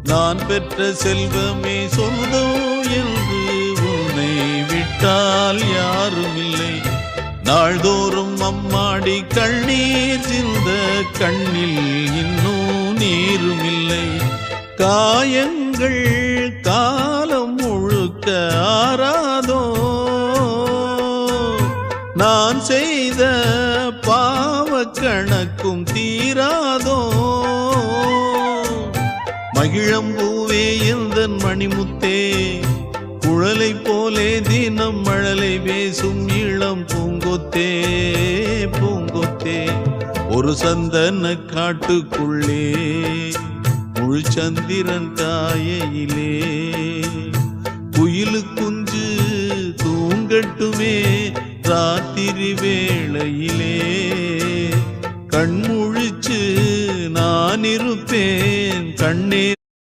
நான் பெற்ற செல்வமே சொந்தம் என்று உன்னை விட்டால் யாரும் இல்லை. நாள்தோறும் அம்மாடி கண்ணீர் சிந்த கண்ணில் இன்னும் நீரும் இல்லை. காயங்கள் காலம் முழுக்க ஆறாதோ, நான் செய்த பாவ கணக்கும் தீராதோ. மகிழம்பூவே எந்தன் மணிமுத்தே, குழலை போலே தினம் மழலை பேசும் இளம் பூங்கொத்தே பூங்கொத்தே. ஒரு சந்தன காட்டுக்குள்ளே முழு சந்திரன் காயையிலே குயிலு குஞ்சு தூங்கட்டுமே ராத்திரி வேளையிலே. கண்முழிச்சு நான் இருப்பேன் கண்ணே.